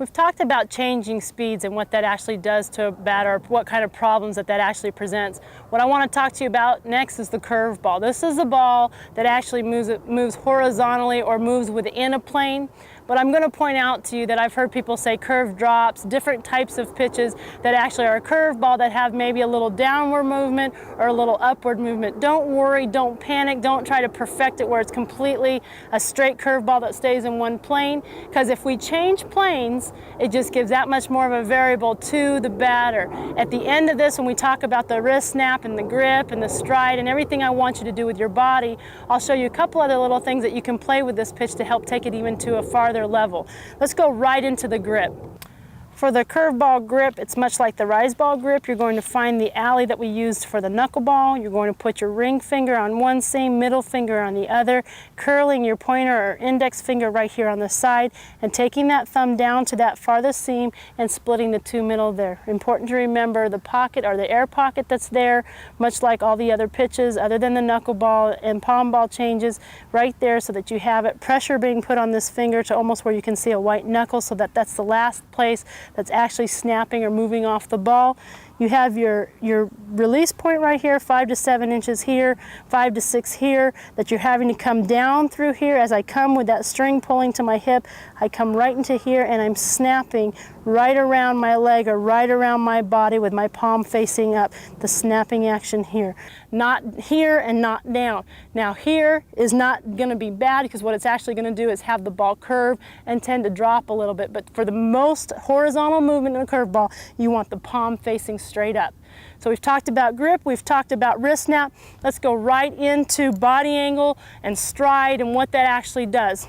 We've talked about changing speeds and what that actually does to a batter, what kind of problems that actually presents. What I want to talk to you about next is the curveball. This is the ball that actually moves horizontally or moves within a plane. But I'm going to point out to you that I've heard people say curve drops, different types of pitches that actually are a curveball that have maybe a little downward movement or a little upward movement. Don't worry, don't panic, don't try to perfect it where it's completely a straight curveball that stays in one plane, because if we change planes, it just gives that much more of a variable to the batter. At the end of this, when we talk about the wrist snap and the grip and the stride and everything I want you to do with your body, I'll show you a couple other little things that you can play with this pitch to help take it even to a farther level. Let's go right into the grip. For the curveball grip, it's much like the rise ball grip. You're going to find the alley that we used for the knuckleball. You're going to put your ring finger on one seam, middle finger on the other, curling your pointer or index finger right here on the side, and taking that thumb down to that farthest seam and splitting the two middle there. Important to remember the pocket or the air pocket that's there, much like all the other pitches other than the knuckleball and palm ball changes, right there so that you have it. Pressure being put on this finger to almost where you can see a white knuckle, so that that's the last place that's actually snapping or moving off the ball. You have your release point right here, 5 to 7 inches here, 5 to 6 here, that you're having to come down through here. As I come with that string pulling to my hip, I come right into here and I'm snapping right around my leg or right around my body with my palm facing up, the snapping action here. Not here and not down. Now here is not going to be bad, because what it's actually going to do is have the ball curve and tend to drop a little bit. But for the most horizontal movement in a curveball, you want the palm facing straight up. So we've talked about grip, we've talked about wrist snap. Let's go right into body angle and stride and what that actually does.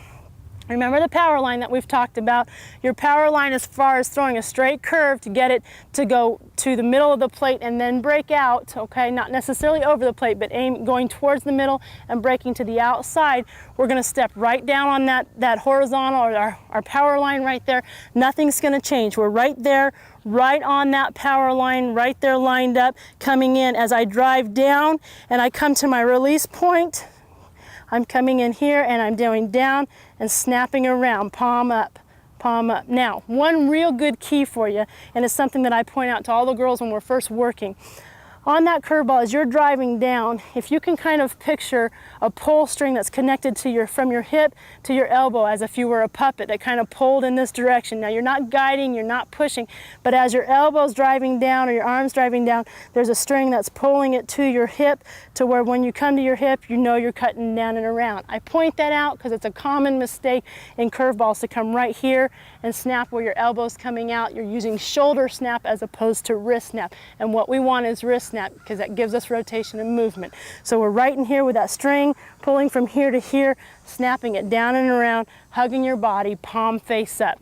Remember the power line that we've talked about. Your power line, as far as throwing a straight curve to get it to go to the middle of the plate and then break out, okay, not necessarily over the plate, but going towards the middle and breaking to the outside. We're going to step right down on that horizontal or our power line right there. Nothing's going to change. We're right there, right on that power line, right there lined up, coming in. As I drive down and I come to my release point, I'm coming in here and I'm going down and snapping around, palm up, palm up. Now, one real good key for you, and it's something that I point out to all the girls when we're first working. On that curveball, as you're driving down, if you can kind of picture a pull string that's connected to from your hip to your elbow, as if you were a puppet that kind of pulled in this direction. Now you're not guiding, you're not pushing, but as your elbow's driving down or your arm's driving down, there's a string that's pulling it to your hip, to where when you come to your hip, you know you're cutting down and around. I point that out because it's a common mistake in curveballs to come right here and snap where your elbow's coming out. You're using shoulder snap as opposed to wrist snap, and what we want is wrist snap, because that gives us rotation and movement. So we're right in here with that string, pulling from here to here, snapping it down and around, hugging your body, palm face up.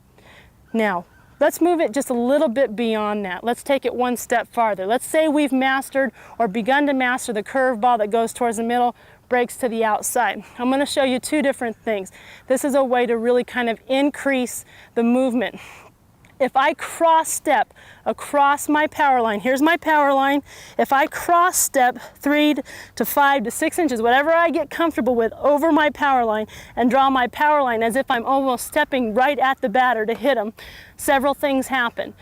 Now, let's move it just a little bit beyond that. Let's take it one step farther. Let's say we've mastered or begun to master the curveball that goes towards the middle, breaks to the outside. I'm going to show you two different things. This is a way to really kind of increase the movement. If I cross step across my power line, here's my power line. If I cross step 3 to 5 to 6 inches, whatever I get comfortable with, over my power line and draw my power line as if I'm almost stepping right at the batter to hit him, several things happen.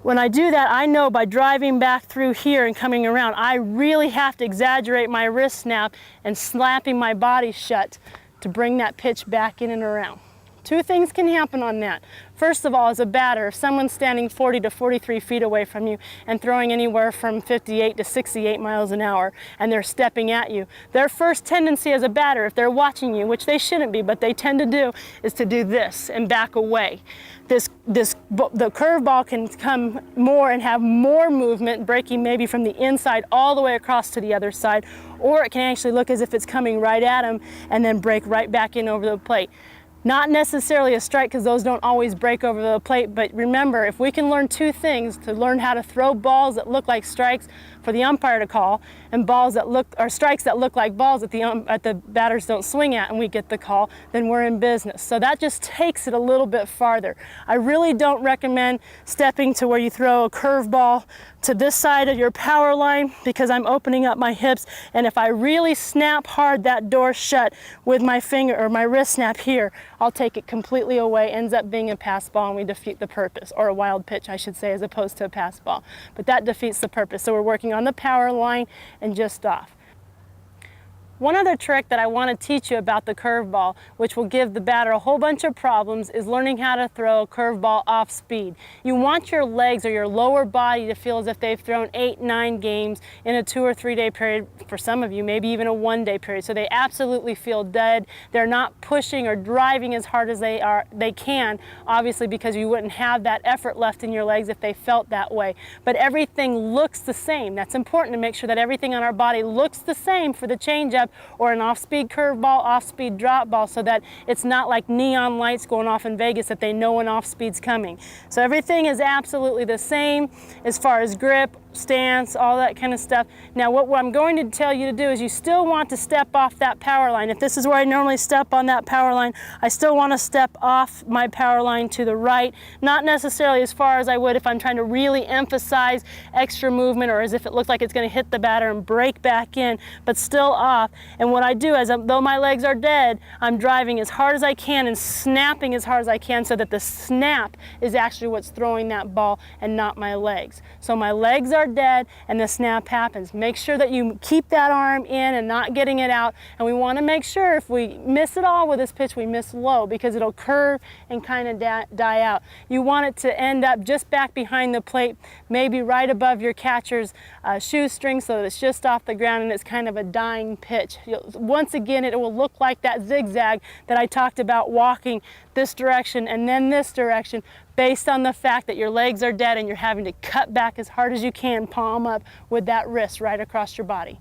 When I do that, I know by driving back through here and coming around, I really have to exaggerate my wrist snap and slapping my body shut to bring that pitch back in and around. Two things can happen on that. First of all, as a batter, if someone's standing 40 to 43 feet away from you and throwing anywhere from 58 to 68 miles an hour, and they're stepping at you, their first tendency as a batter, if they're watching you, which they shouldn't be, but they tend to do, is to do this and back away. The curveball can come more and have more movement, breaking maybe from the inside all the way across to the other side, or it can actually look as if it's coming right at them and then break right back in over the plate. Not necessarily a strike, because those don't always break over the plate, but remember, if we can learn two things to learn how to throw balls that look like strikes for the umpire to call, and balls that look, or strikes that look like balls that the batters don't swing at, and we get the call, then we're in business. So that just takes it a little bit farther. I really don't recommend stepping to where you throw a curveball to this side of your power line, because I'm opening up my hips, and if I really snap hard that door shut with my finger or my wrist snap here, I'll take it completely away, ends up being a pass ball, and we defeat the purpose, or a wild pitch I should say, as opposed to a pass ball. But that defeats the purpose. So we're working on the power line and just off. One other trick that I want to teach you about the curveball, which will give the batter a whole bunch of problems, is learning how to throw a curveball off speed. You want your legs or your lower body to feel as if they've thrown 8, 9 games in a 2 or 3 day period, for some of you, maybe even a 1 day period. So they absolutely feel dead. They're not pushing or driving as hard as they can, obviously, because you wouldn't have that effort left in your legs if they felt that way. But everything looks the same. That's important to make sure that everything on our body looks the same for the changeup or an off-speed curveball, off-speed drop ball, so that it's not like neon lights going off in Vegas that they know when off-speed's coming. So everything is absolutely the same as far as grip, stance, all that kind of stuff. Now what I'm going to tell you to do is you still want to step off that power line. If this is where I normally step on that power line, I still want to step off my power line to the right, not necessarily as far as I would if I'm trying to really emphasize extra movement, or as if it looks like it's going to hit the batter and break back in, but still off. And what I do is, though my legs are dead, I'm driving as hard as I can and snapping as hard as I can, so that the snap is actually what's throwing that ball and not my legs. So my legs are dead and the snap happens. Make sure that you keep that arm in and not getting it out, and we want to make sure if we miss it all with this pitch, we miss low, because it'll curve and kind of die out. You want it to end up just back behind the plate, maybe right above your catcher's shoestring, so that it's just off the ground and it's kind of a dying pitch. Once again, it will look like that zigzag that I talked about, walking this direction and then this direction, based on the fact that your legs are dead and you're having to cut back as hard as you can, palm up, with that wrist right across your body.